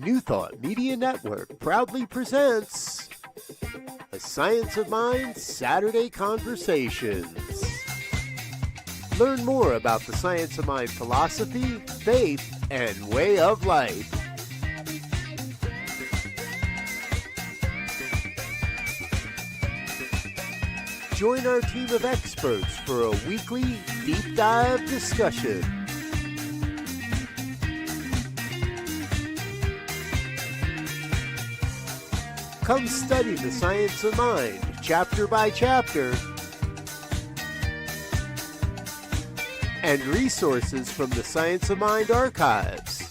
New Thought Media Network proudly presents a Science of Mind Saturday Conversations. Learn more about the Science of Mind philosophy, faith, and way of life. Join our team of experts for a weekly deep dive discussion. Come study the science of mind, chapter by chapter, and resources from the Science of Mind archives.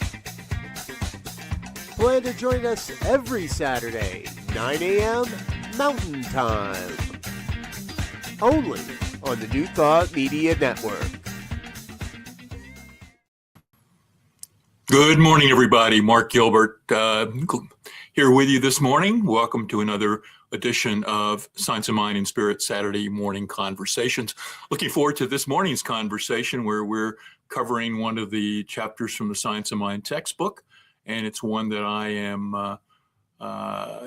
Plan to join us every Saturday, 9 a.m. Mountain Time, only on the New Thought Media Network. Good morning, everybody. Mark Gilbert here with you this morning. Welcome to another edition of Science of Mind and Spirit Saturday morning conversations. Looking forward to this morning's conversation where we're covering one of the chapters from the Science of Mind textbook. And it's one that I am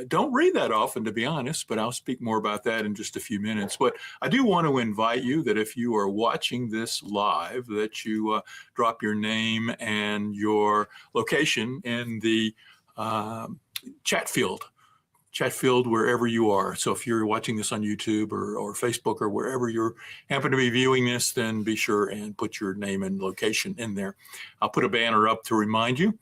don't read that often, to be honest, but I'll speak more about that in just a few minutes. But I do want to invite you that if you are watching this live, that you drop your name and your location in the chat field wherever you are. So if you're watching this on YouTube or Facebook or wherever you happen to be viewing this, then be sure and put your name and location in there. I'll put a banner up to remind you.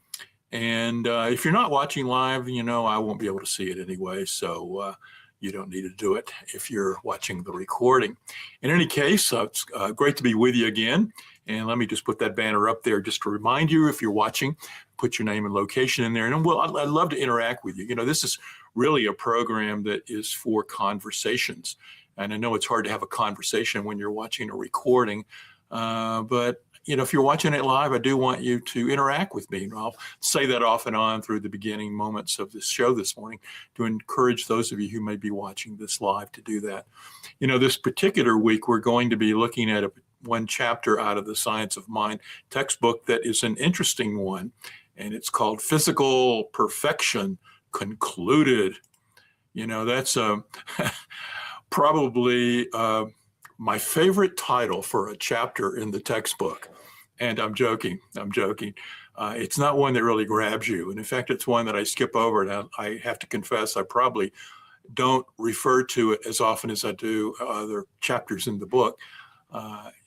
And if you're not watching live, I won't be able to see it anyway. So you don't need to do it if you're watching the recording. In any case, it's great to be with you again. And let me just put that banner up there just to remind you, if you're watching, put your name and location in there. And I'd love to interact with you. This is really a program that is for conversations. And I know it's hard to have a conversation when you're watching a recording, but if you're watching it live, I do want you to interact with me. And I'll say that off and on through the beginning moments of this show this morning to encourage those of you who may be watching this live to do that. This particular week, we're going to be looking at one chapter out of the Science of Mind textbook that is an interesting one, and it's called Physical Perfection Concluded. That's probably my favorite title for a chapter in the textbook. And I'm joking. It's not one that really grabs you. And in fact, it's one that I skip over. And I have to confess, I probably don't refer to it as often as I do other chapters in the book.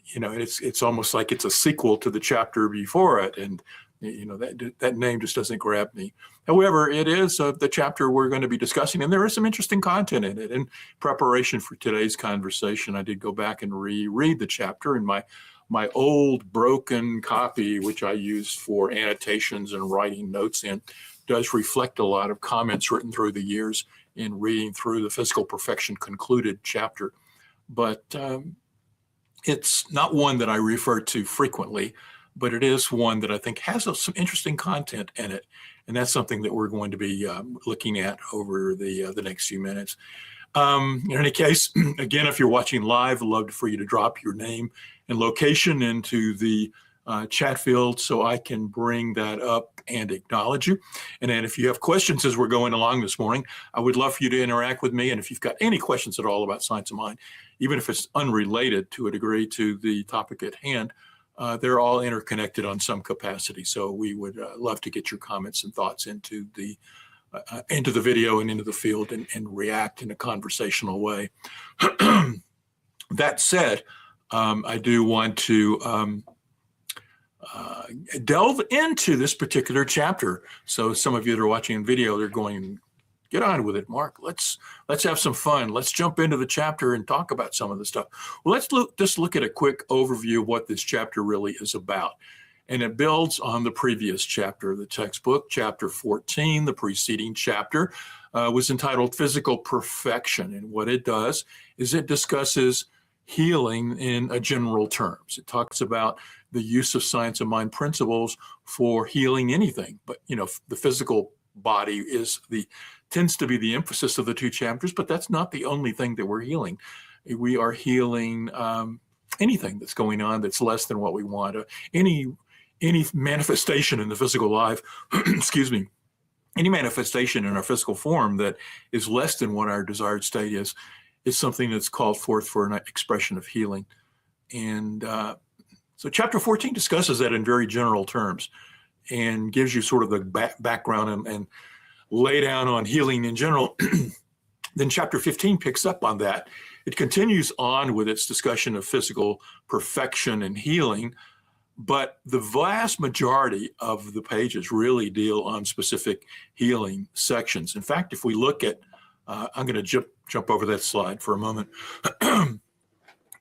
It's almost like it's a sequel to the chapter before it. And that name just doesn't grab me. However, it is the chapter we're going to be discussing, and there is some interesting content in it. In preparation for today's conversation, I did go back and reread the chapter, and my old broken copy, which I use for annotations and writing notes in, does reflect a lot of comments written through the years in reading through the Physical Perfection Concluded chapter. But it's not one that I refer to frequently, but it is one that I think has some interesting content in it. And that's something that we're going to be looking at over the next few minutes. In any case, again, if you're watching live, I'd love for you to drop your name and location into the chat field so I can bring that up and acknowledge you. And then if you have questions as we're going along this morning, I would love for you to interact with me. And if you've got any questions at all about Science of Mind, even if it's unrelated to a degree to the topic at hand, they're all interconnected on some capacity. So we would love to get your comments and thoughts into the video and into the field and react in a conversational way. That said, I do want to delve into this particular chapter. So some of you that are watching in video, they're going, get on with it, Mark. Let's have some fun. Let's jump into the chapter and talk about some of the stuff. Well, let's look at a quick overview of what this chapter really is about. And it builds on the previous chapter of the textbook, chapter 14. The preceding chapter was entitled Physical Perfection. And what it does is it discusses healing in a general terms. It talks about the use of Science of Mind principles for healing anything. But, the physical body tends to be the emphasis of the two chapters, but that's not the only thing that we're healing. We are healing anything that's going on that's less than what we want. Any manifestation in the physical life, excuse me, any manifestation in our physical form that is less than what our desired state is something that's called forth for an expression of healing. And so chapter 14 discusses that in very general terms and gives you sort of the background and lay down on healing in general. Then chapter 15 picks up on that. It continues on with its discussion of physical perfection and healing, but the vast majority of the pages really deal on specific healing sections. In fact, if we look at, I'm going to jump over that slide for a moment.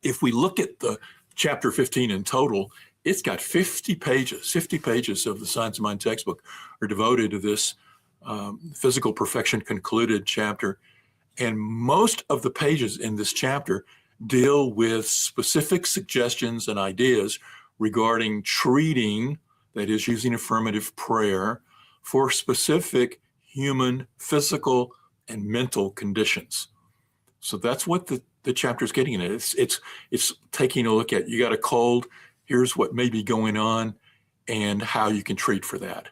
If we look at the chapter 15 in total, it's got 50 pages. 50 pages of the Science of Mind textbook are devoted to this physical perfection concluded chapter. And most of the pages in this chapter deal with specific suggestions and ideas regarding treating, that is, using affirmative prayer for specific human physical and mental conditions. So that's what the chapter is getting at. It's taking a look at, you got a cold, here's what may be going on and how you can treat for that.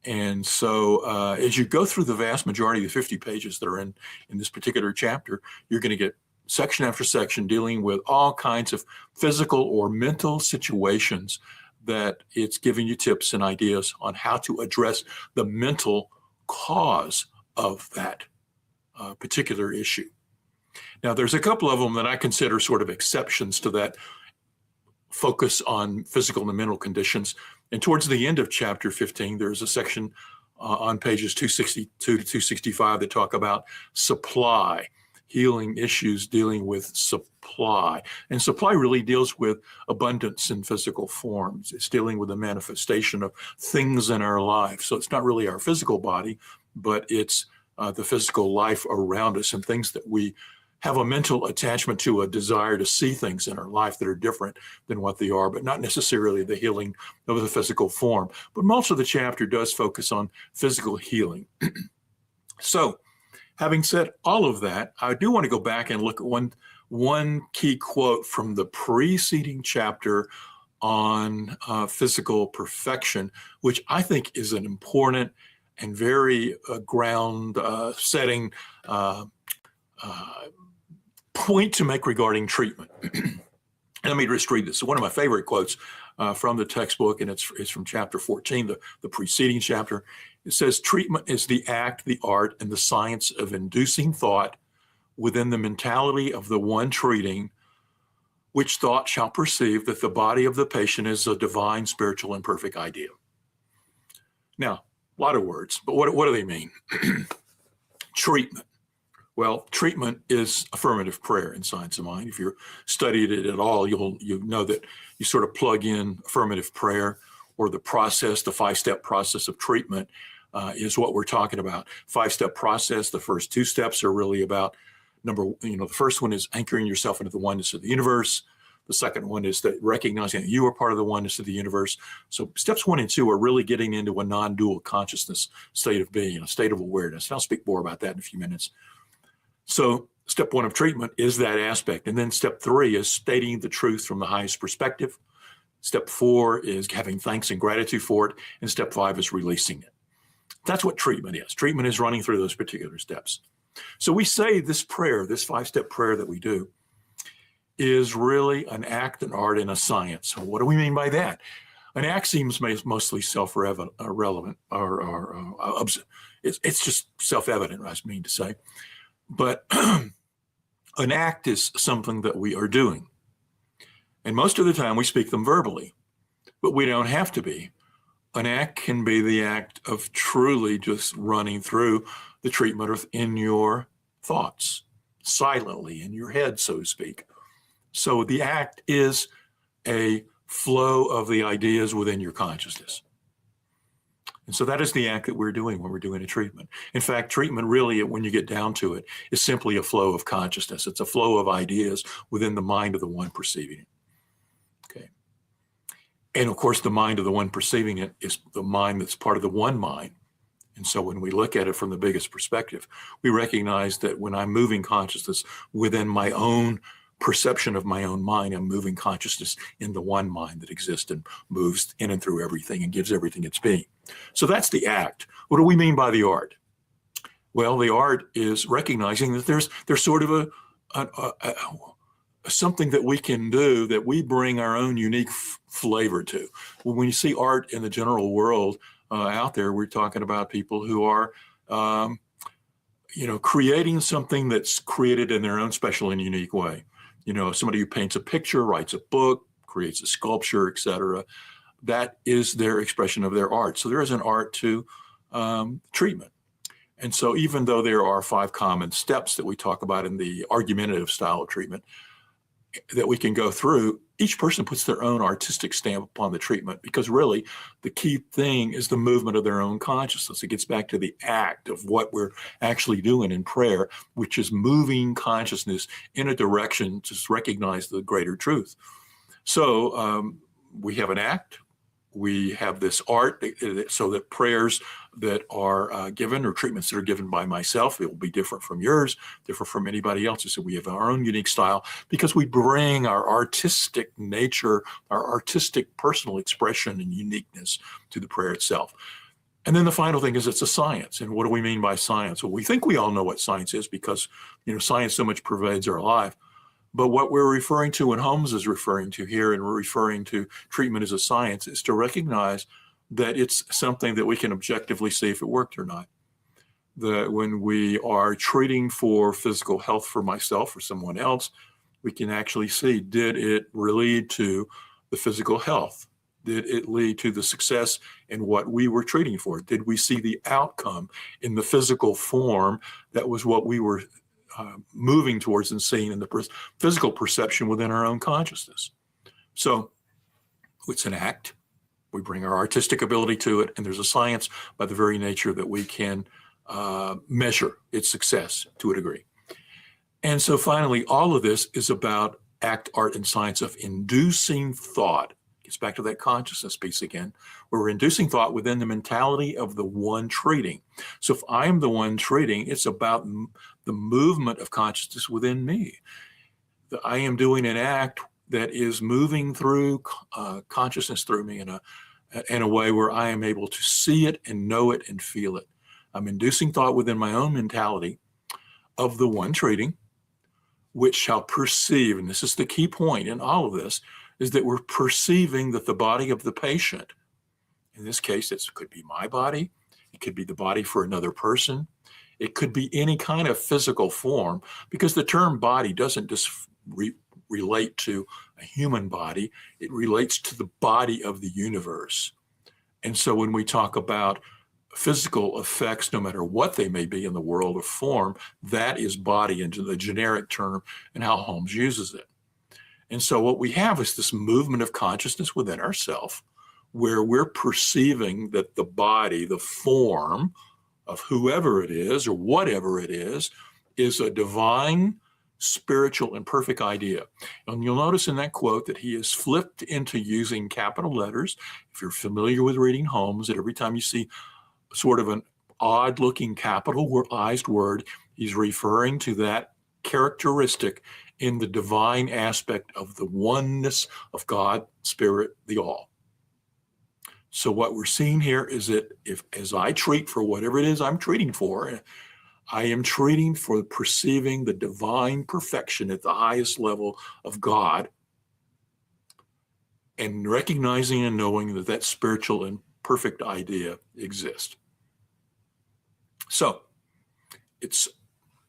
And so as you go through the vast majority of the 50 pages that are in this particular chapter, you're going to get section after section dealing with all kinds of physical or mental situations that it's giving you tips and ideas on how to address the mental cause of that particular issue. Now, there's a couple of them that I consider sort of exceptions to that focus on physical and mental conditions. And towards the end of chapter 15, there's a section on pages 262 to 265 that talk about supply, healing issues dealing with supply. And supply really deals with abundance in physical forms. It's dealing with the manifestation of things in our life. So it's not really our physical body, but it's the physical life around us and things that we have a mental attachment to, a desire to see things in our life that are different than what they are, but not necessarily the healing of the physical form. But most of the chapter does focus on physical healing. So, having said all of that, I do want to go back and look at one key quote from the preceding chapter on physical perfection, which I think is an important and very ground-setting point to make regarding treatment. Let me just read this. So one of my favorite quotes from the textbook, and it's from chapter 14, the preceding chapter. It says, treatment is the act, the art, and the science of inducing thought within the mentality of the one treating, which thought shall perceive that the body of the patient is a divine, spiritual, and perfect idea. Now, a lot of words, but what do they mean? Treatment. Well, treatment is affirmative prayer in Science of Mind. If you've studied it at all, you know that you sort of plug in affirmative prayer, or the process, the 5-step process of treatment is what we're talking about. 5-step process, the first 2 steps are really about the first one is anchoring yourself into the oneness of the universe. The second one is that recognizing that you are part of the oneness of the universe. So steps 1 and 2 are really getting into a non-dual consciousness state of being, a state of awareness. And I'll speak more about that in a few minutes. So step 1 of treatment is that aspect. And then step 3 is stating the truth from the highest perspective. Step 4 is having thanks and gratitude for it. And step 5 is releasing it. That's what treatment is. Treatment is running through those particular steps. So we say this prayer, this 5-step prayer that we do, is really an act, an art, and a science. So what do we mean by that? An act seems mostly self-relevant, it's just self-evident, I mean to say. But an act is something that we are doing. And most of the time we speak them verbally, but we don't have to be. An act can be the act of truly just running through the treatment in your thoughts, silently in your head, so to speak. So the act is a flow of the ideas within your consciousness. And so that is the act that we're doing when we're doing a treatment. In fact, treatment really, when you get down to it, is simply a flow of consciousness. It's a flow of ideas within the mind of the one perceiving it. Okay. And of course, the mind of the one perceiving it is the mind that's part of the one mind. And so when we look at it from the biggest perspective, we recognize that when I'm moving consciousness within my own perception of my own mind. I'm moving consciousness in the one mind that exists and moves in and through everything and gives everything its being. So that's the act. What do we mean by the art? Well, the art is recognizing that there's sort of a something that we can do that we bring our own unique flavor to. When you see art in the general world out there, we're talking about people who are creating something that's created in their own special and unique way. Somebody who paints a picture, writes a book, creates a sculpture, etc. That is their expression of their art. So there is an art to treatment. And so even though there are 5 common steps that we talk about in the argumentative style of treatment that we can go through, each person puts their own artistic stamp upon the treatment, because really the key thing is the movement of their own consciousness. It gets back to the act of what we're actually doing in prayer, which is moving consciousness in a direction to recognize the greater truth. So we have an act. We have this art, so that prayers that are given, or treatments that are given by myself, it will be different from yours, different from anybody else's. So we have our own unique style because we bring our artistic nature, our artistic personal expression and uniqueness to the prayer itself. And then the final thing is it's a science. And what do we mean by science? Well, we think we all know what science is because science so much pervades our life. But what we're referring to, and Holmes is referring to here, and we're referring to treatment as a science, is to recognize that it's something that we can objectively see if it worked or not. That when we are treating for physical health for myself or someone else, we can actually see, did it lead to the physical health? Did it lead to the success in what we were treating for? Did we see the outcome in the physical form that was what we were moving towards and seeing in the physical perception within our own consciousness? So it's an act. We bring our artistic ability to it, and there's a science by the very nature that we can measure its success to a degree. And so finally, all of this is about act, art, and science of inducing thought. Gets back to that consciousness piece again, where we're inducing thought within the mentality of the one treating. So if I'm the one treating, it's about the movement of consciousness within me. That I am doing an act that is moving through consciousness through me in a way where I am able to see it and know it and feel it. I'm inducing thought within my own mentality of the one treating, which shall perceive, and this is the key point in all of this, is that we're perceiving that the body of the patient, in this case, it could be my body, it could be the body for another person, it could be any kind of physical form, because the term body doesn't just relate to a human body, it relates to the body of the universe. And so when we talk about physical effects, no matter what they may be in the world of form, that is body into the generic term and how Holmes uses it. And so what we have is this movement of consciousness within ourselves, where we're perceiving that the body, the form of whoever it is or whatever it is a divine, spiritual, and perfect idea. And you'll notice in that quote that he is flipped into using capital letters. If you're familiar with reading Holmes, that every time you see sort of an odd-looking capitalized word, he's referring to that characteristic in the divine aspect of the oneness of God, Spirit, the All. So what we're seeing here is that as I treat for whatever it is I'm treating for, I am treating for perceiving the divine perfection at the highest level of God, and recognizing and knowing that that spiritual and perfect idea exists. So it's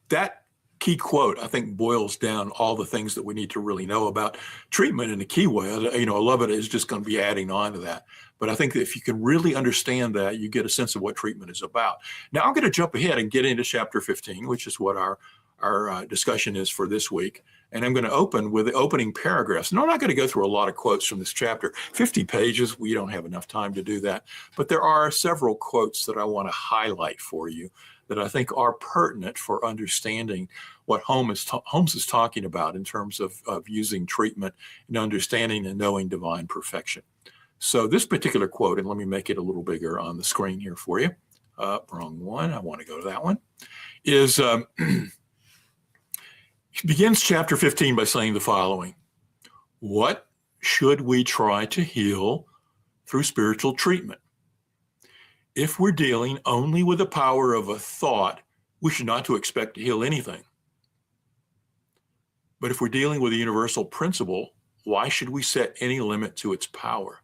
that key quote, I think, boils down all the things that we need to really know about treatment in a key way. A lot of it is just going to be adding on to that. But I think that if you can really understand that, you get a sense of what treatment is about. Now I'm going to jump ahead and get into chapter 15, which is what our discussion is for this week. And I'm going to open with the opening paragraphs. No, I'm not going to go through a lot of quotes from this chapter. 50 pages, we don't have enough time to do that. But there are several quotes that I want to highlight for you that I think are pertinent for understanding what Holmes is talking about in terms of using treatment and understanding and knowing divine perfection. So this particular quote, and let me make it a little bigger on the screen here for you. Wrong one. I want to go to that one. Is He begins chapter 15 by saying the following: what should we try to heal through spiritual treatment? If we're dealing only with the power of a thought, we should not to expect to heal anything. But if we're dealing with a universal principle, why should we set any limit to its power?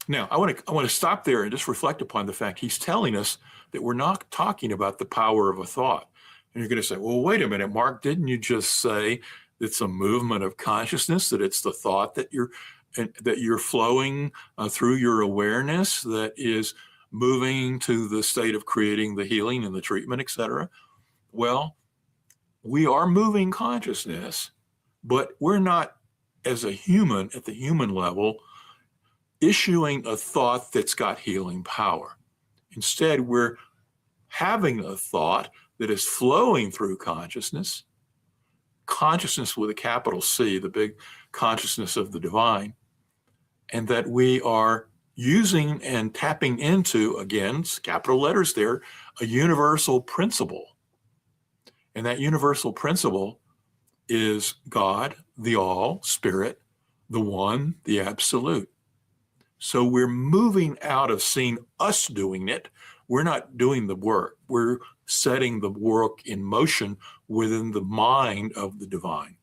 Now, I want to stop there and just reflect upon the fact he's telling us that we're not talking about the power of a thought. And you're going to say, well, wait a minute, Mark, didn't you just say it's a movement of consciousness, that it's the thought that you're flowing through your awareness that is moving to the state of creating the healing and the treatment, etc.? Well, we are moving consciousness, but we're not, as a human, at the human level, issuing a thought that's got healing power. Instead, we're having a thought that is flowing through consciousness with a capital C, the big consciousness of the divine, and that we are using and tapping into, again, capital letters there, a universal principle. And that universal principle is God, the All, Spirit, the One, the Absolute. So we're moving out of seeing us doing it. We're not doing the work. We're setting the work in motion within the mind of the divine.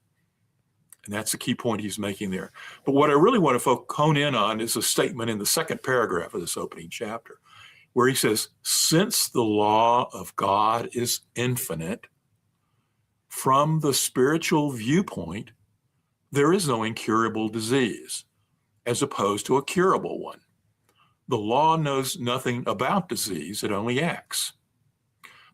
And that's the key point he's making there. But what I really want to hone in on is a statement in the second paragraph of this opening chapter, where he says, since the law of God is infinite, from the spiritual viewpoint, there is no incurable disease, as opposed to a curable one. The law knows nothing about disease, it only acts.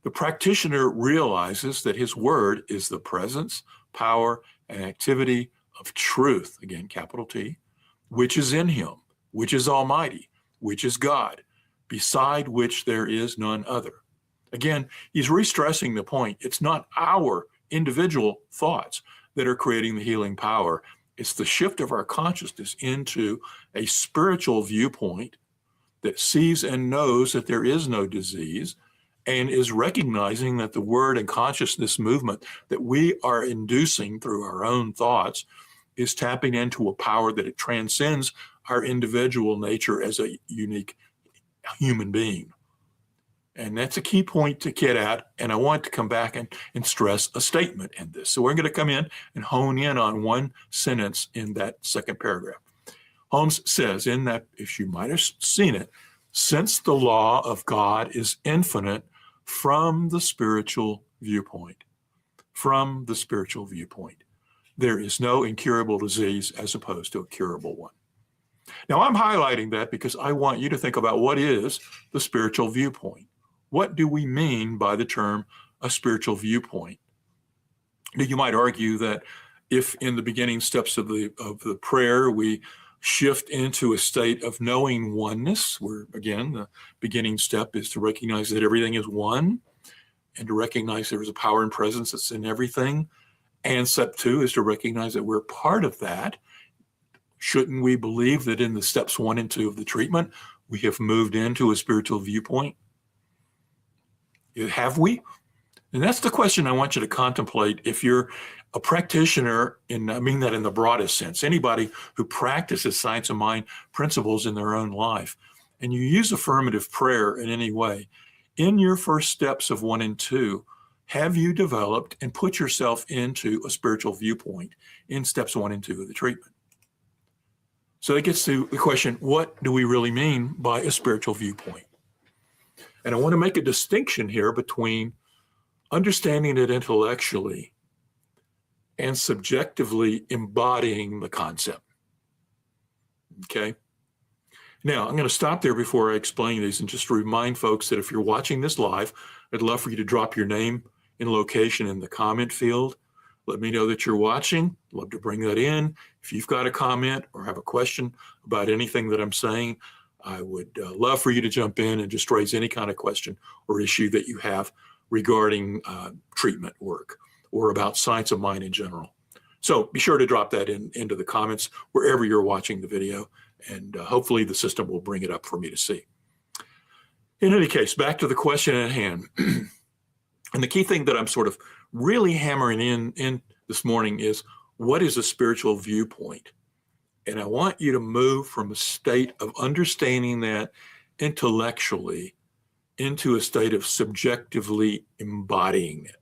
The practitioner realizes that his word is the presence, power, and activity of truth, again, capital T, which is in him, which is almighty, which is God, beside which there is none other. Again, he's re-stressing the point. It's not our individual thoughts that are creating the healing power. It's the shift of our consciousness into a spiritual viewpoint that sees and knows that there is no disease, and is recognizing that the word and consciousness movement that we are inducing through our own thoughts is tapping into a power that it transcends our individual nature as a unique human being. And that's a key point to get at, and I want to come back and stress a statement in this. So we're going to come in and hone in on one sentence in that second paragraph. Holmes says in that, if you might have seen it, since the law of God is infinite from the spiritual viewpoint, there is no incurable disease as opposed to a curable one. Now, I'm highlighting that because I want you to think about what is the spiritual viewpoint. What do we mean by the term a spiritual viewpoint? Now, you might argue that if in the beginning steps of the prayer we shift into a state of knowing oneness, where again the beginning step is to recognize that everything is one and to recognize there is a power and presence that's in everything, and step two is to recognize that we're part of that. Shouldn't we believe that in the steps 1 and 2 of the treatment we have moved into a spiritual viewpoint? Have we? And that's the question I want you to contemplate if you're a practitioner, and I mean that in the broadest sense, anybody who practices science of mind principles in their own life, and you use affirmative prayer in any way, in your first steps of 1 and 2, have you developed and put yourself into a spiritual viewpoint in steps 1 and 2 of the treatment? So that gets to the question, what do we really mean by a spiritual viewpoint? And I want to make a distinction here between understanding it intellectually and subjectively embodying the concept. Okay? Now, I'm going to stop there before I explain these and just remind folks that if you're watching this live, I'd love for you to drop your name and location in the comment field. Let me know that you're watching. Love to bring that in. If you've got a comment or have a question about anything that I'm saying, I would love for you to jump in and just raise any kind of question or issue that you have regarding treatment work or about science of mind in general. So be sure to drop that into the comments wherever you're watching the video, and hopefully the system will bring it up for me to see. In any case, back to the question at hand. And the key thing that I'm sort of really hammering in this morning is, what is a spiritual viewpoint? And I want you to move from a state of understanding that intellectually into a state of subjectively embodying it.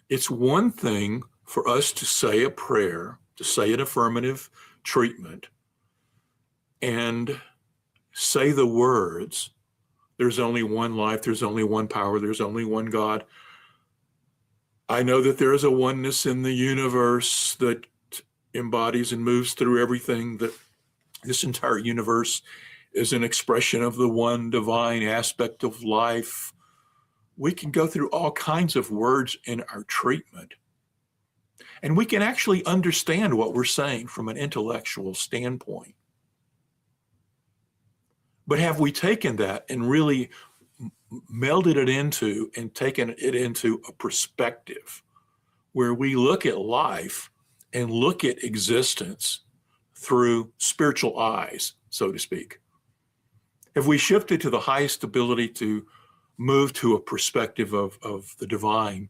It's one thing for us to say a prayer, to say an affirmative treatment, and say the words, there's only one life, there's only one power, there's only one God. I know that there is a oneness in the universe that embodies and moves through everything, that this entire universe is an expression of the one divine aspect of life. We can go through all kinds of words in our treatment, and we can actually understand what we're saying from an intellectual standpoint. But have we taken that and really melded it into and taken it into a perspective where we look at life and look at existence through spiritual eyes, so to speak? Have we shifted to the highest ability to move to a perspective of the divine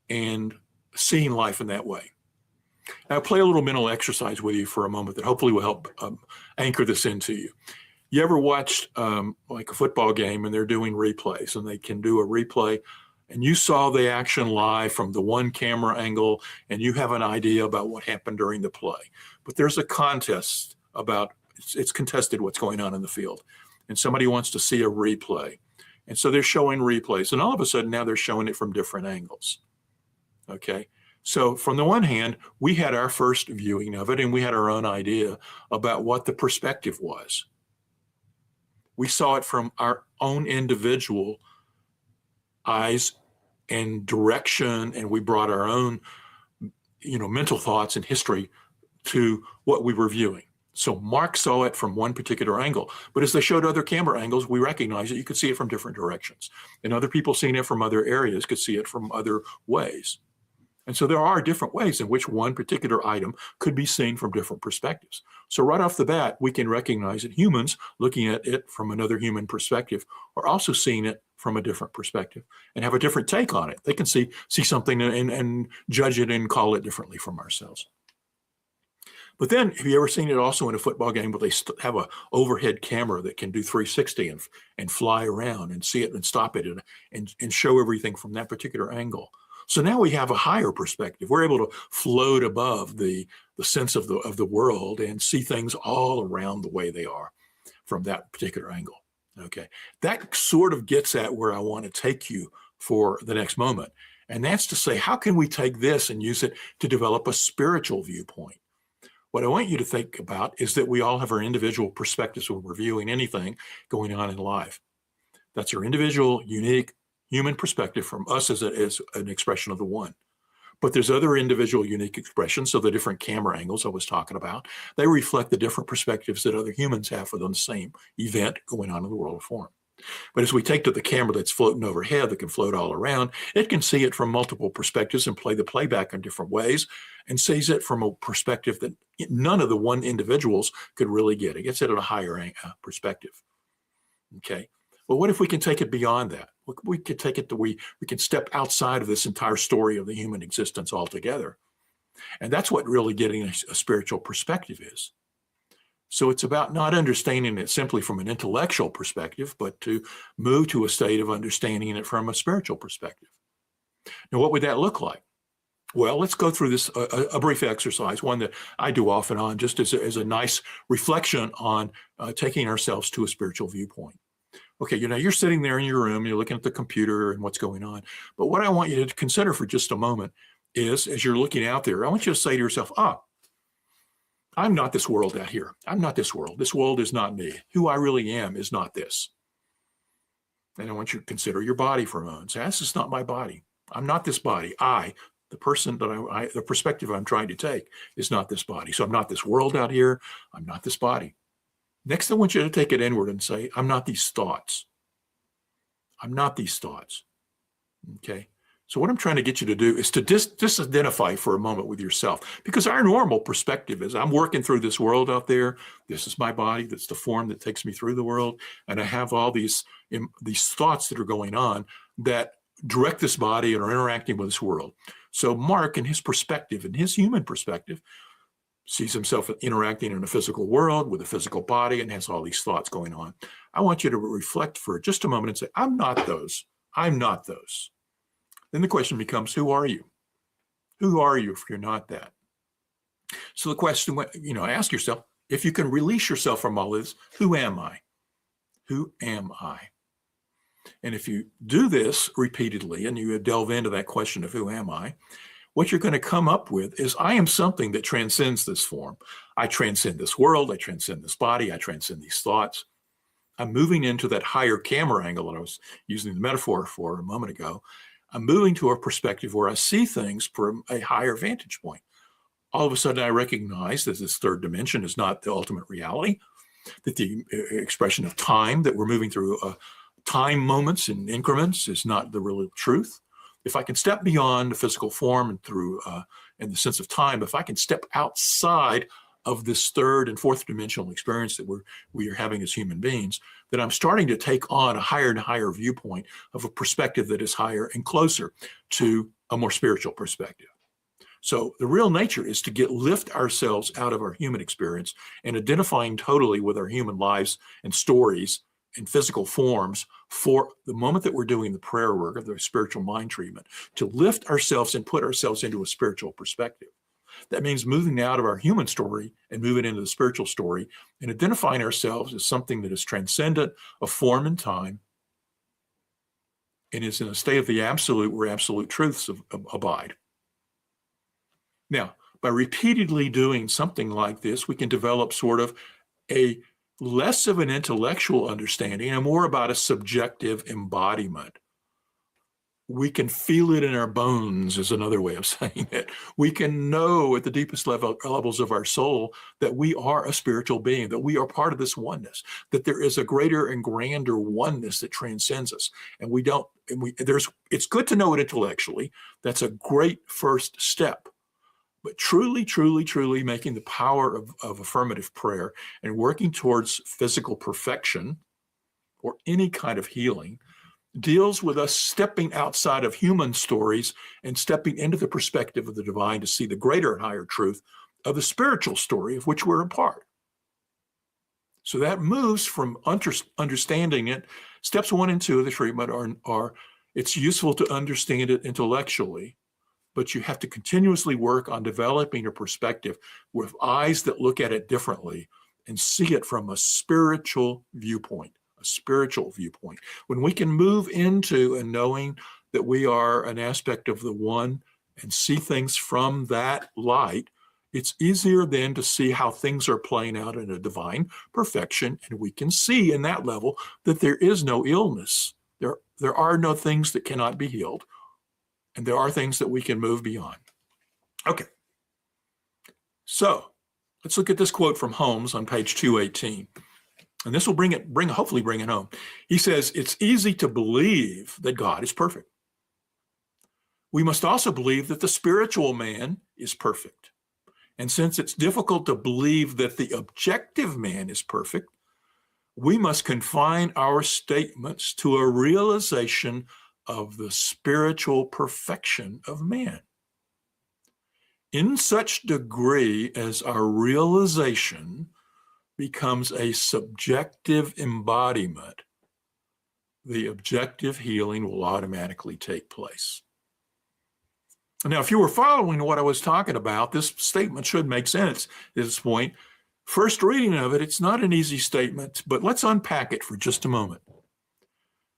and seeing life in that way? Now, I'll play a little mental exercise with you for a moment that hopefully will help anchor this into you. You ever watched like a football game and they're doing replays, and they can do a replay and you saw the action live from the one camera angle and you have an idea about what happened during the play, but there's a contest about, it's contested what's going on in the field, and somebody wants to see a replay. And so they're showing replays, and all of a sudden now they're showing it from different angles. Okay. So from the one hand, we had our first viewing of it and we had our own idea about what the perspective was. We saw it from our own individual eyes and direction, and we brought our own, mental thoughts and history to what we were viewing. So Mark saw it from one particular angle, but as they showed other camera angles, we recognized that you could see it from different directions, and other people seeing it from other areas could see it from other ways. And so there are different ways in which one particular item could be seen from different perspectives. So right off the bat, we can recognize that humans looking at it from another human perspective are also seeing it from a different perspective and have a different take on it. They can see something and judge it and call it differently from ourselves. But then, have you ever seen it also in a football game where they have a overhead camera that can do 360 and fly around and see it and stop it and show everything from that particular angle? So now we have a higher perspective. We're able to float above the sense of the world and see things all around the way they are from that particular angle. Okay, that sort of gets at where I want to take you for the next moment. And that's to say, how can we take this and use it to develop a spiritual viewpoint? What I want you to think about is that we all have our individual perspectives when we're viewing anything going on in life. That's our individual, unique, human perspective from us as an expression of the one. But there's other individual unique expressions. So the different camera angles I was talking about, they reflect the different perspectives that other humans have for the same event going on in the world of form. But as we take to the camera that's floating overhead, that can float all around, it can see it from multiple perspectives and play the playback in different ways and sees it from a perspective that none of the one individuals could really get. It gets it at a higher perspective. Okay. Well, what if we can take it beyond that? We could take it to we can step outside of this entire story of the human existence altogether. And that's what really getting a spiritual perspective is. So it's about not understanding it simply from an intellectual perspective, but to move to a state of understanding it from a spiritual perspective. Now, what would that look like? Well, let's go through this, a brief exercise, one that I do off and on, just as a nice reflection on taking ourselves to a spiritual viewpoint. Okay, you're sitting there in your room, you're looking at the computer and what's going on. But what I want you to consider for just a moment is, as you're looking out there, I want you to say to yourself, I'm not this world out here. I'm not this world. This world is not me. Who I really am is not this. And I want you to consider your body for a moment. Say, this is not my body. I'm not this body. The person that the perspective I'm trying to take is not this body. So I'm not this world out here. I'm not this body. Next, I want you to take it inward and say, I'm not these thoughts. I'm not these thoughts. Okay. So what I'm trying to get you to do is to disidentify for a moment with yourself, because our normal perspective is I'm working through this world out there. This is my body. That's the form that takes me through the world. And I have all these thoughts that are going on that direct this body and are interacting with this world. So Mark, in his perspective, in his human perspective, sees himself interacting in a physical world with a physical body and has all these thoughts going on. I want you to reflect for just a moment and say, I'm not those. I'm not those. Then the question becomes, who are you? Who are you if you're not that? So the question, ask yourself, if you can release yourself from all this, who am I? Who am I? And if you do this repeatedly and you delve into that question of who am I, what you're going to come up with is I am something that transcends this form. I transcend this world. I transcend this body. I transcend these thoughts. I'm moving into that higher camera angle that I was using the metaphor for a moment ago. I'm moving to a perspective where I see things from a higher vantage point. All of a sudden, I recognize that this third dimension is not the ultimate reality, that the expression of time that we're moving through time moments and increments is not the real truth. If I can step beyond the physical form and through in the sense of time, if I can step outside of this third and fourth dimensional experience that we are having as human beings, that I'm starting to take on a higher and higher viewpoint of a perspective that is higher and closer to a more spiritual perspective. So the real nature is to lift ourselves out of our human experience and identifying totally with our human lives and stories and physical forms for the moment that we're doing the prayer work of the spiritual mind treatment, to lift ourselves and put ourselves into a spiritual perspective. That means moving out of our human story and moving into the spiritual story and identifying ourselves as something that is transcendent of form and time and is in a state of the absolute where absolute truths abide. Now, by repeatedly doing something like this, we can develop sort of a less of an intellectual understanding and more about a subjective embodiment. We can feel it in our bones is another way of saying it. We can know at the deepest levels of our soul that we are a spiritual being, that we are part of this oneness, that there is a greater and grander oneness that transcends us. And it's good to know it intellectually. That's a great first step. But truly, truly, truly making the power of affirmative prayer and working towards physical perfection or any kind of healing deals with us stepping outside of human stories and stepping into the perspective of the divine to see the greater and higher truth of the spiritual story of which we're a part. So that moves from understanding it. Steps 1 and 2 of the treatment are it's useful to understand it intellectually, but you have to continuously work on developing a perspective with eyes that look at it differently and see it from a spiritual viewpoint. When we can move into a knowing that we are an aspect of the one and see things from that light, it's easier then to see how things are playing out in a divine perfection. And we can see in that level that there is no illness. There are no things that cannot be healed. And there are things that we can move beyond. Okay. So let's look at this quote from Holmes on page 218. And this will hopefully bring it home. He says, it's easy to believe that God is perfect. We must also believe that the spiritual man is perfect. And since it's difficult to believe that the objective man is perfect, we must confine our statements to a realization of the spiritual perfection of man. In such degree as our realization becomes a subjective embodiment, the objective healing will automatically take place. Now, if you were following what I was talking about, this statement should make sense at this point. First reading of it, it's not an easy statement, but let's unpack it for just a moment.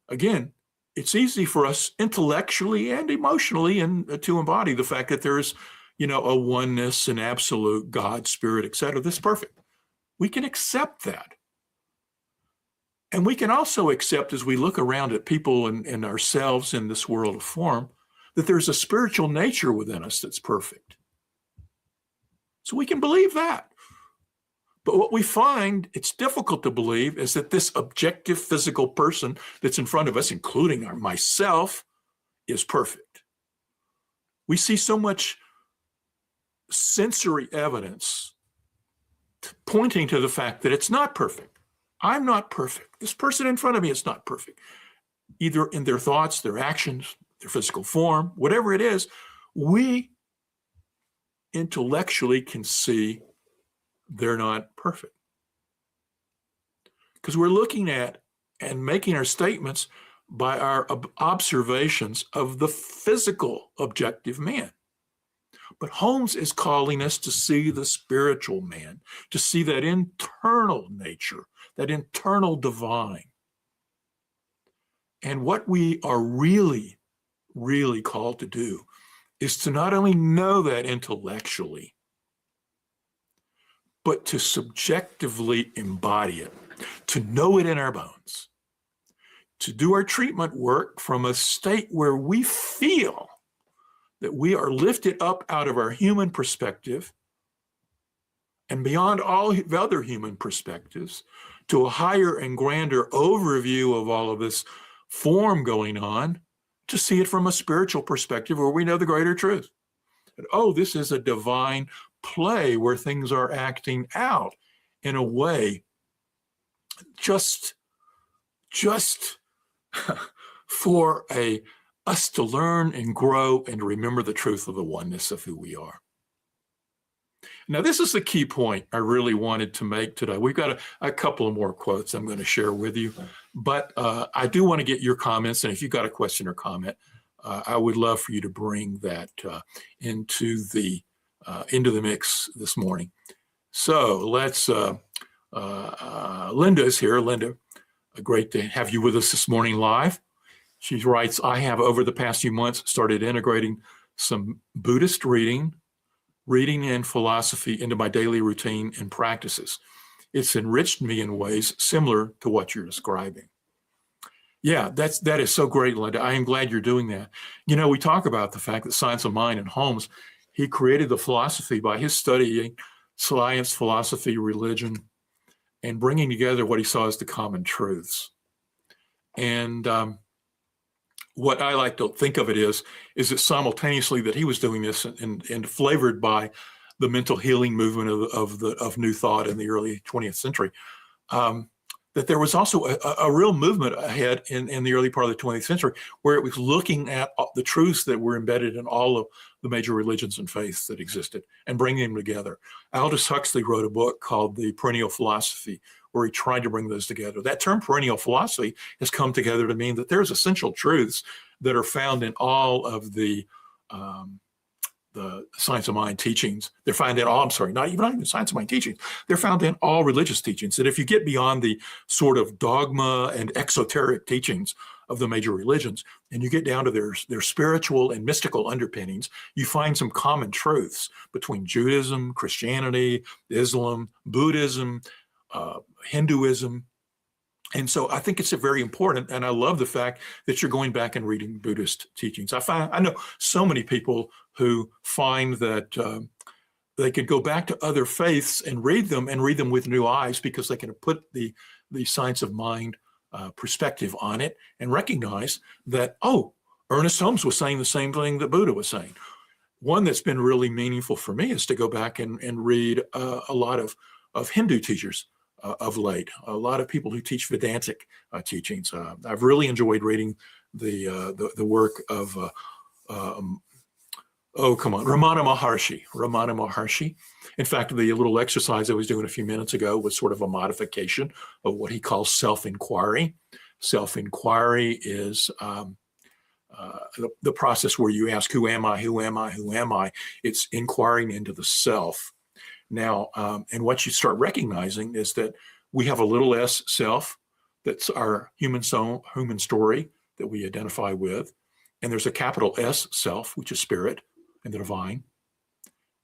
Again, it's easy for us intellectually and emotionally to embody the fact that there is, a oneness, an absolute God, spirit, etc. That's perfect. We can accept that. And we can also accept, as we look around at people and ourselves in this world of form, that there's a spiritual nature within us that's perfect. So we can believe that. But what we find it's difficult to believe is that this objective physical person that's in front of us, including myself, is perfect. We see so much sensory evidence pointing to the fact that it's not perfect. I'm not perfect. This person in front of me is not perfect, either in their thoughts, their actions, their physical form, whatever it is, we intellectually can see they're not perfect. Because we're looking at and making our statements by our observations of the physical objective man. But Holmes is calling us to see the spiritual man, to see that internal nature, that internal divine. And what we are really, really called to do is to not only know that intellectually, but to subjectively embody it, to know it in our bones, to do our treatment work from a state where we feel that we are lifted up out of our human perspective and beyond all other human perspectives to a higher and grander overview of all of this form going on, to see it from a spiritual perspective where we know the greater truth. And, oh, this is a divine play where things are acting out in a way just for us to learn and grow and remember the truth of the oneness of who we are. Now, this is the key point I really wanted to make today. We've got a couple of more quotes I'm going to share with you, but I do want to get your comments. And if you've got a question or comment, I would love for you to bring that into the mix this morning. So let's, Linda is here. Linda, great to have you with us this morning live. She writes, I have over the past few months started integrating some Buddhist reading and philosophy into my daily routine and practices. It's enriched me in ways similar to what you're describing. Yeah, that is so great, Linda. I am glad you're doing that. You know, we talk about the fact that Science of Mind and Holmes, he created the philosophy by his studying science, philosophy, religion, and bringing together what he saw as the common truths. And what I like to think of it is that simultaneously that he was doing this and flavored by the mental healing movement of New Thought in the early 20th century, that there was also a real movement ahead in the early part of the 20th century where it was looking at the truths that were embedded in all of the major religions and faiths that existed and bringing them together. Aldous Huxley wrote a book called The Perennial Philosophy, where he tried to bring those together. That term perennial philosophy has come together to mean that there's essential truths that are found in all of the Science of Mind teachings. They're found in all, not even Science of Mind teachings. They're found in all religious teachings. That if you get beyond the sort of dogma and exoteric teachings of the major religions, and you get down to their spiritual and mystical underpinnings, you find some common truths between Judaism, Christianity, Islam, Buddhism, Hinduism. And so I think it's very important, and I love the fact that you're going back and reading Buddhist teachings. I know so many people who find that they could go back to other faiths and read them with new eyes because they can put the Science of Mind perspective on it and recognize that, oh, Ernest Holmes was saying the same thing that Buddha was saying. One that's been really meaningful for me is to go back and read a lot of Hindu teachers of late, a lot of people who teach Vedantic teachings. I've really enjoyed reading the work of Ramana Maharshi. In fact, the little exercise I was doing a few minutes ago was sort of a modification of what he calls self-inquiry. Self-inquiry is the process where you ask, who am I, who am I, who am I? It's inquiring into the self. Now, and what you start recognizing is that we have a little s self, that's our human story that we identify with. And there's a capital S self, which is spirit and the divine.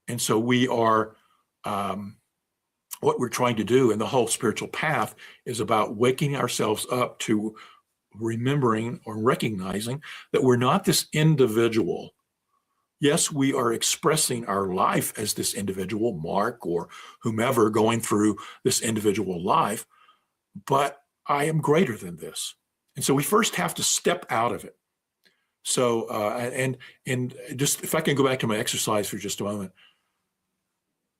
And so we are, what we're trying to do in the whole spiritual path is about waking ourselves up to remembering or recognizing that we're not this individual. Yes, we are expressing our life as this individual, Mark or whomever going through this individual life, but I am greater than this. And so we first have to step out of it. So, and just if I can go back to my exercise for just a moment,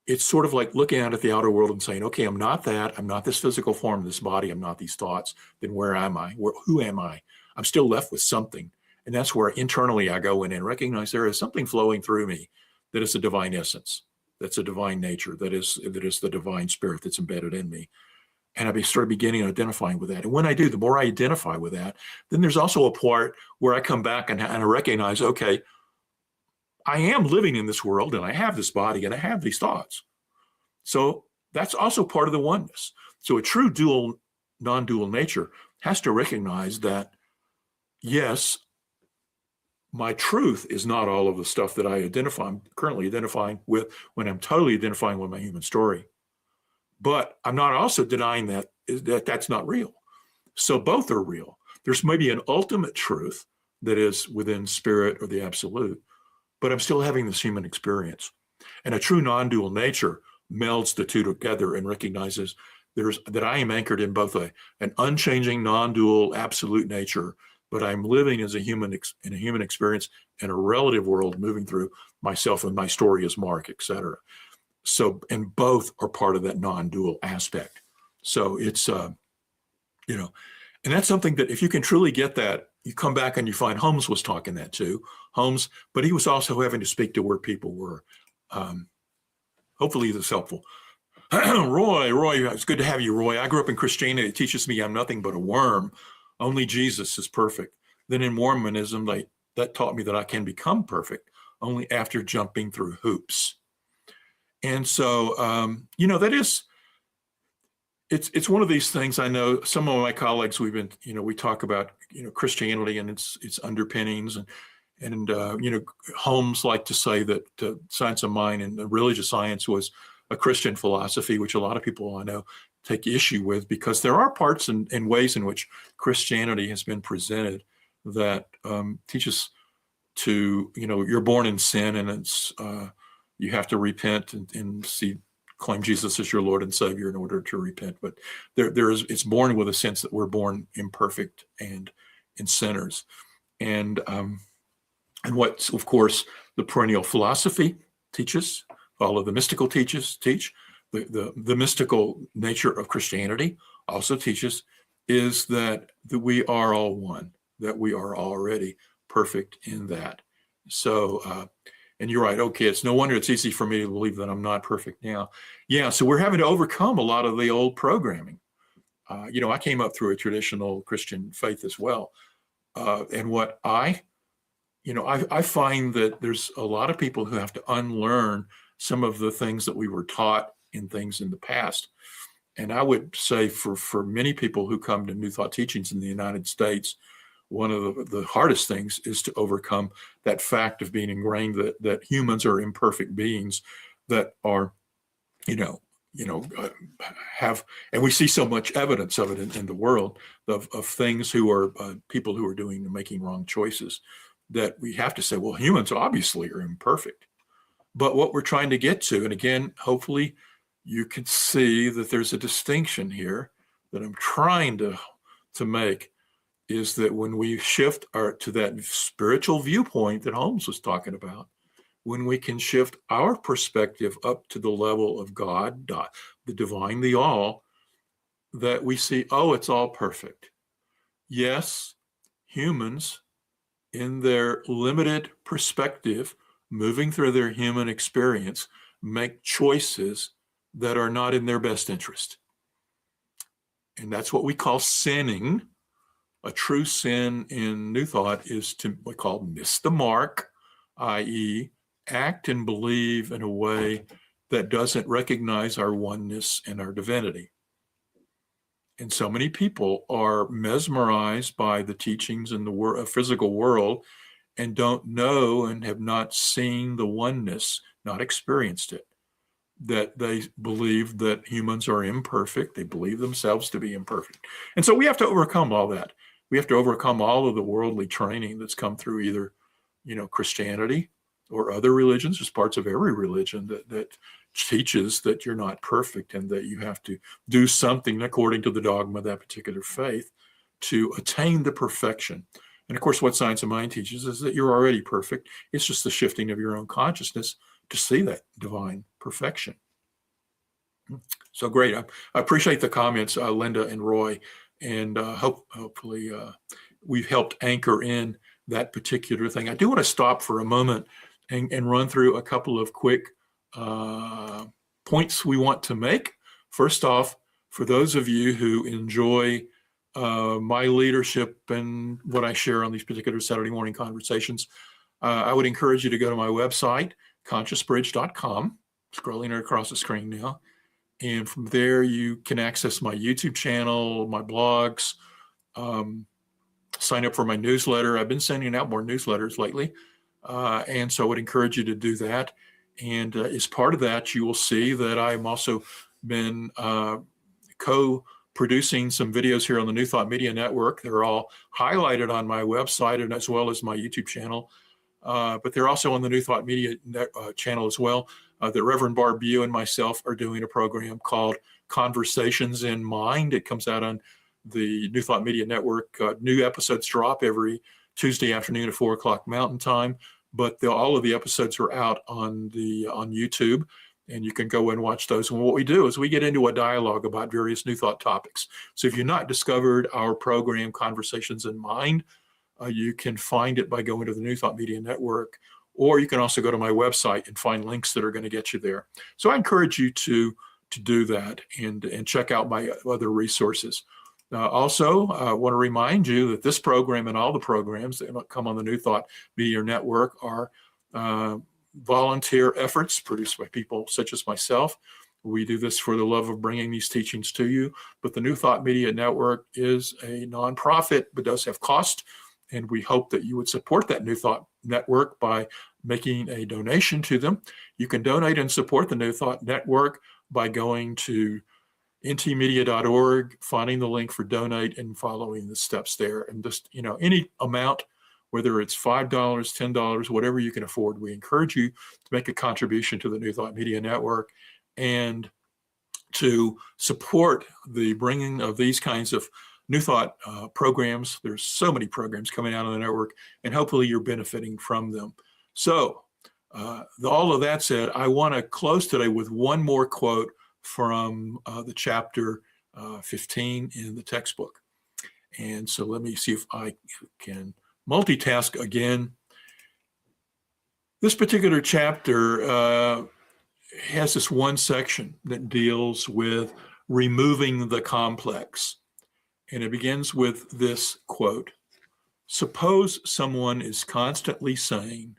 it's sort of like looking out at the outer world and saying, okay, I'm not that. I'm not this physical form, this body. I'm not these thoughts. Then where am I? Who am I? I'm still left with something. And that's where internally I go in and recognize there is something flowing through me that is a divine essence, that's a divine nature, that is the divine spirit that's embedded in me. And I start beginning identifying with that. And when I do, the more I identify with that, then there's also a part where I come back and I recognize, okay, I am living in this world and I have this body and I have these thoughts. So that's also part of the oneness. So a true dual, non-dual nature has to recognize that, yes, my truth is not all of the stuff that I'm currently identifying with when I'm totally identifying with my human story. But I'm not also denying that that's not real. So both are real. There's maybe an ultimate truth that is within spirit or the absolute, but I'm still having this human experience. And a true non-dual nature melds the two together and recognizes that I am anchored in both an unchanging, non-dual, absolute nature, but I'm living as in a human experience in a relative world, moving through myself and my story as Mark, etc. So, and both are part of that non-dual aspect. So it's, and that's something that if you can truly get that, you come back and you find Holmes was talking that too. Holmes, but he was also having to speak to where people were. Hopefully this is helpful. Roy, it's good to have you, Roy. I grew up in Christianity. It teaches me I'm nothing but a worm. Only Jesus is perfect. Then in Mormonism, that taught me that I can become perfect only after jumping through hoops. And so, it's one of these things. I know some of my colleagues, we talk about, Christianity and its underpinnings and Holmes liked to say that science of mind and religious science was a Christian philosophy, which a lot of people I know take issue with, because there are parts and ways in which Christianity has been presented that teaches to, you're born in sin and it's, you have to repent and claim Jesus as your Lord and Savior in order to repent. But it's born with a sense that we're born imperfect and in sinners. And what, of course, the perennial philosophy teaches, all of the mystical teach, the mystical nature of Christianity also teaches is that we are all one, that we are already perfect in that. So, and you're right. Okay. It's no wonder it's easy for me to believe that I'm not perfect now. Yeah. So we're having to overcome a lot of the old programming. I came up through a traditional Christian faith as well. And what I find that there's a lot of people who have to unlearn some of the things that we were taught in things in the past. And I would say for many people who come to New Thought teachings in the United States, one of the hardest things is to overcome that fact of being ingrained that humans are imperfect beings that are, have, and we see so much evidence of it in the world of things who are people who are making wrong choices, that we have to say, well, humans obviously are imperfect. But what we're trying to get to, and again, hopefully you can see that there's a distinction here that I'm trying to make, is that when we shift to that spiritual viewpoint that Holmes was talking about, when we can shift our perspective up to the level of God, the divine, the all, that we see, oh, it's all perfect. Yes, humans in their limited perspective, moving through their human experience, make choices that are not in their best interest. And that's what we call sinning. A true sin in New Thought is to what we call miss the mark, i.e., act and believe in a way that doesn't recognize our oneness and our divinity. And so many people are mesmerized by the teachings in the physical world and don't know and have not seen the oneness, not experienced it, that they believe that humans are imperfect. They believe themselves to be imperfect. And so we have to overcome all that. We have to overcome all of the worldly training that's come through either, Christianity or other religions. There's parts of every religion that teaches that you're not perfect and that you have to do something according to the dogma of that particular faith to attain the perfection. And of course, what Science of Mind teaches is that you're already perfect. It's just the shifting of your own consciousness to see that divine perfection. So great. I appreciate the comments, Linda and Roy, and hopefully we've helped anchor in that particular thing. I do want to stop for a moment and run through a couple of quick points we want to make. First off, for those of you who enjoy my leadership and what I share on these particular Saturday morning conversations, I would encourage you to go to my website, consciousbridge.com, scrolling across the screen now. And from there, you can access my YouTube channel, my blogs, sign up for my newsletter. I've been sending out more newsletters lately. And so I would encourage you to do that. And as part of that, you will see that I'm also been co-producing some videos here on the New Thought Media Network. They're all highlighted on my website and as well as my YouTube channel. But they're also on the New Thought Media channel as well. The Reverend Barb Bew and myself are doing a program called Conversations in Mind. It comes out on the New Thought Media Network. New episodes drop every Tuesday afternoon at 4 o'clock Mountain Time, but all of the episodes are out on YouTube, and you can go and watch those. And what we do is we get into a dialogue about various New Thought topics. So if you've not discovered our program, Conversations in Mind, you can find it by going to the New Thought Media Network, or you can also go to my website and find links that are going to get you there. So I encourage you to do that and check out my other resources. Also, I want to remind you that this program and all the programs that come on the New Thought Media Network are volunteer efforts produced by people such as myself. We do this for the love of bringing these teachings to you. But the New Thought Media Network is a nonprofit, but does have cost. And we hope that you would support that New Thought Network by making a donation to them. You can donate and support the New Thought Network by going to ntmedia.org, finding the link for donate and following the steps there. And just, any amount, whether it's $5, $10, whatever you can afford, we encourage you to make a contribution to the New Thought Media Network and to support the bringing of these kinds of New Thought programs. There's so many programs coming out of the network, and hopefully you're benefiting from them. So all of that said, I want to close today with one more quote from the chapter 15 in the textbook. And so let me see if I can multitask again. This particular chapter has this one section that deals with removing the complex. And it begins with this quote: "Suppose someone is constantly saying,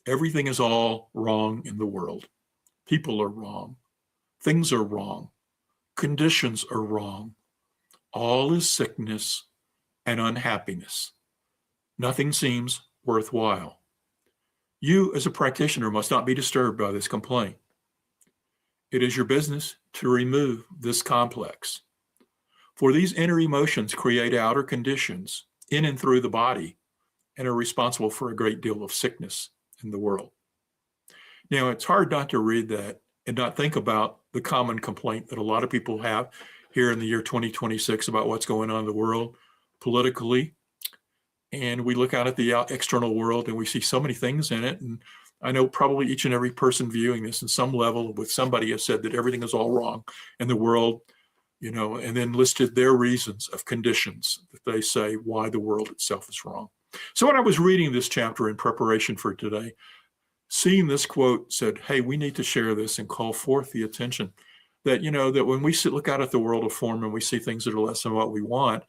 everything is all wrong in the world. People are wrong. Things are wrong. Conditions are wrong. All is sickness and unhappiness. Nothing seems worthwhile. You, as a practitioner, must not be disturbed by this complaint. It is your business to remove this complex. For these inner emotions create outer conditions in and through the body and are responsible for a great deal of sickness in the world." Now, it's hard not to read that and not think about the common complaint that a lot of people have here in the year 2026 about what's going on in the world politically. And we look out at the external world and we see so many things in it. And I know probably each and every person viewing this in some level with somebody has said that everything is all wrong in the world, and then listed their reasons of conditions that they say why the world itself is wrong. So when I was reading this chapter in preparation for today, seeing this quote said, hey, we need to share this and call forth the attention that, that when we look out at the world of form and we see things that are less than what we want,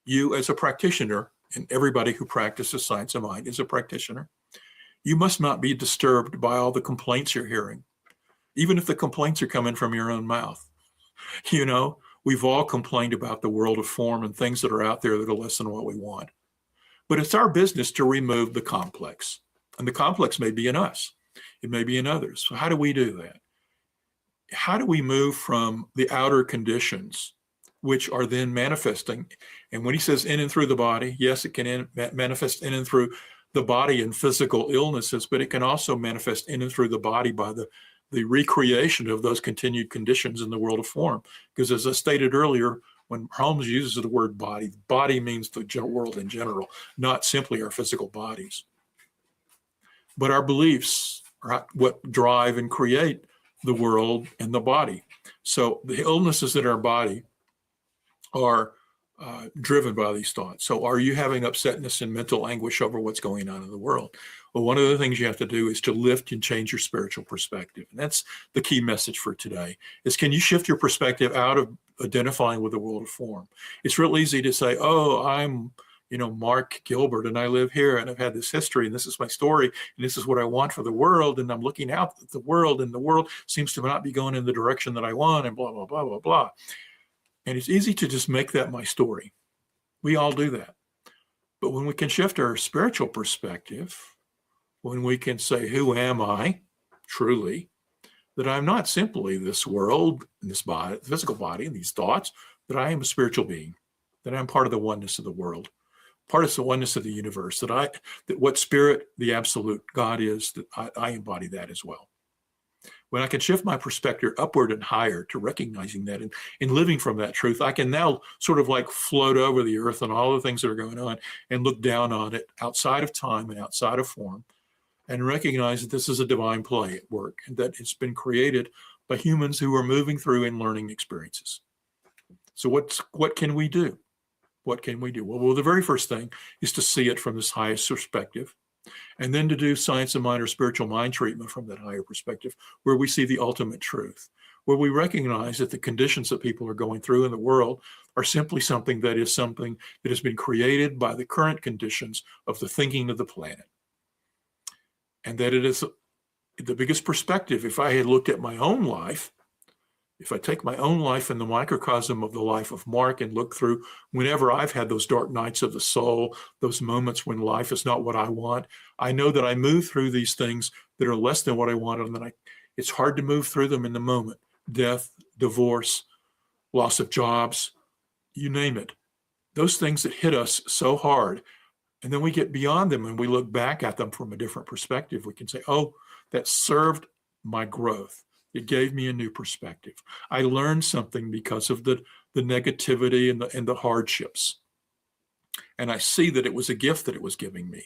you as a practitioner, and everybody who practices science of mind is a practitioner, you must not be disturbed by all the complaints you're hearing, even if the complaints are coming from your own mouth. We've all complained about the world of form and things that are out there that are less than what we want. But it's our business to remove the complex. And the complex may be in us. It may be in others. So how do we do that? How do we move from the outer conditions, which are then manifesting? And when he says in and through the body, yes, it can manifest in and through the body in physical illnesses, but it can also manifest in and through the body by the recreation of those continued conditions in the world of form. Because as I stated earlier, when Holmes uses the word body means the world in general, not simply our physical bodies. But our beliefs are what drive and create the world and the body. So the illnesses in our body are driven by these thoughts. So are you having upsetness and mental anguish over what's going on in the world? Well, one of the things you have to do is to lift and change your spiritual perspective. And that's the key message for today is, can you shift your perspective out of identifying with the world of form? It's real easy to say, oh, I'm Mark Gilbert, and I live here, and I've had this history, and this is my story, and this is what I want for the world, and I'm looking out at the world, and the world seems to not be going in the direction that I want, and blah, blah, blah, blah, blah. And it's easy to just make that my story. We all do that. But when we can shift our spiritual perspective, when we can say, who am I truly, that I'm not simply this world, and this body, physical body, and these thoughts, that I am a spiritual being, that I'm part of the oneness of the world, part of the oneness of the universe, that what spirit the absolute God is, that I embody that as well. When I can shift my perspective upward and higher to recognizing that and living from that truth, I can now sort of like float over the earth and all the things that are going on and look down on it outside of time and outside of form, and recognize that this is a divine play at work, and that it's been created by humans who are moving through and learning experiences. So what can we do? What can we do? Well, the very first thing is to see it from this highest perspective, and then to do science of mind or spiritual mind treatment from that higher perspective, where we see the ultimate truth, where we recognize that the conditions that people are going through in the world are simply something that has been created by the current conditions of the thinking of the planet. And that it is the biggest perspective. If I had looked at my own life, if I take my own life in the microcosm of the life of Mark and look through whenever I've had those dark nights of the soul, those moments when life is not what I want, I know that I move through these things that are less than what I want, and then it's hard to move through them in the moment. Death, divorce, loss of jobs, you name it. Those things that hit us so hard, and then we get beyond them and we look back at them from a different perspective. We can say, oh, that served my growth. It gave me a new perspective. I learned something because of the negativity and the hardships. And I see that it was a gift that it was giving me.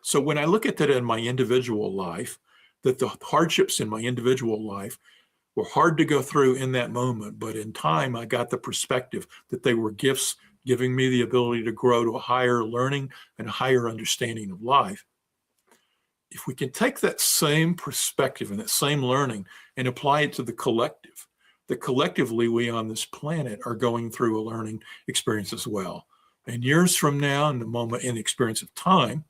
So when I look at that in my individual life, that the hardships in my individual life were hard to go through in that moment, but in time I got the perspective that they were gifts giving me the ability to grow to a higher learning and a higher understanding of life. If we can take that same perspective and that same learning and apply it to the collective, that collectively we on this planet are going through a learning experience as well. And years from now, in the experience of time,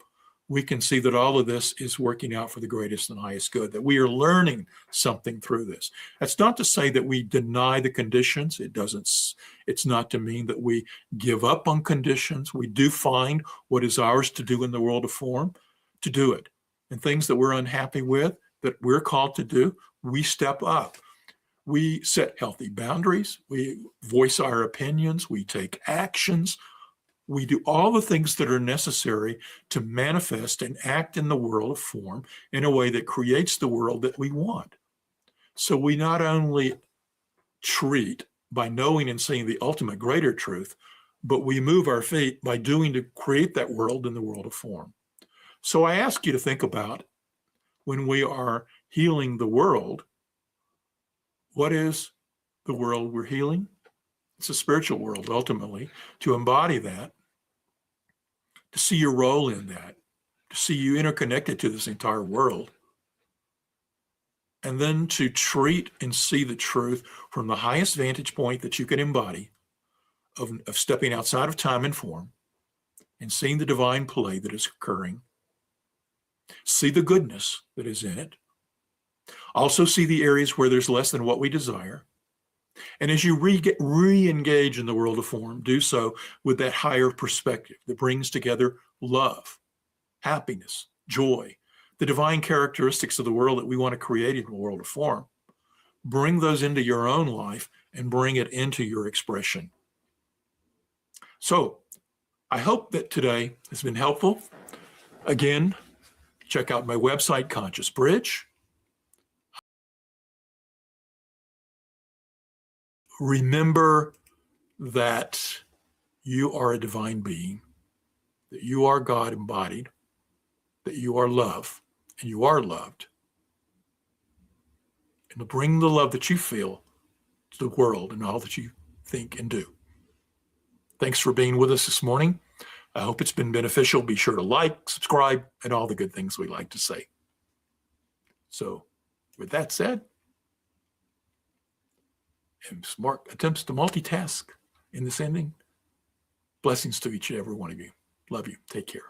we can see that all of this is working out for the greatest and highest good, that we are learning something through this. That's not to say that we deny the conditions. It's not to mean that we give up on conditions. We do find what is ours to do in the world of form, to do it. And things that we're unhappy with, that we're called to do, we step up. We set healthy boundaries. We voice our opinions. We take actions. We do all the things that are necessary to manifest and act in the world of form in a way that creates the world that we want. So we not only treat by knowing and seeing the ultimate greater truth, but we move our feet by doing to create that world in the world of form. So I ask you to think about, when we are healing the world, what is the world we're healing? It's a spiritual world, ultimately. To embody that, to see your role in that, to see you interconnected to this entire world, and then to treat and see the truth from the highest vantage point that you can embody of stepping outside of time and form and seeing the divine play that is occurring. See the goodness that is in it. Also see the areas where there's less than what we desire. And as you re-engage in the world of form, do so with that higher perspective that brings together love, happiness, joy, the divine characteristics of the world that we want to create in the world of form. Bring those into your own life and bring it into your expression. So I hope that today has been helpful. Again, check out my website, Conscious Bridge. Remember that you are a divine being, that you are God embodied, that you are love, and you are loved. And to bring the love that you feel to the world and all that you think and do. Thanks for being with us this morning. I hope it's been beneficial. Be sure to like, subscribe, and all the good things we like to say. So with that said, and Mark attempts to multitask in this ending, blessings to each and every one of you. Love you. Take care.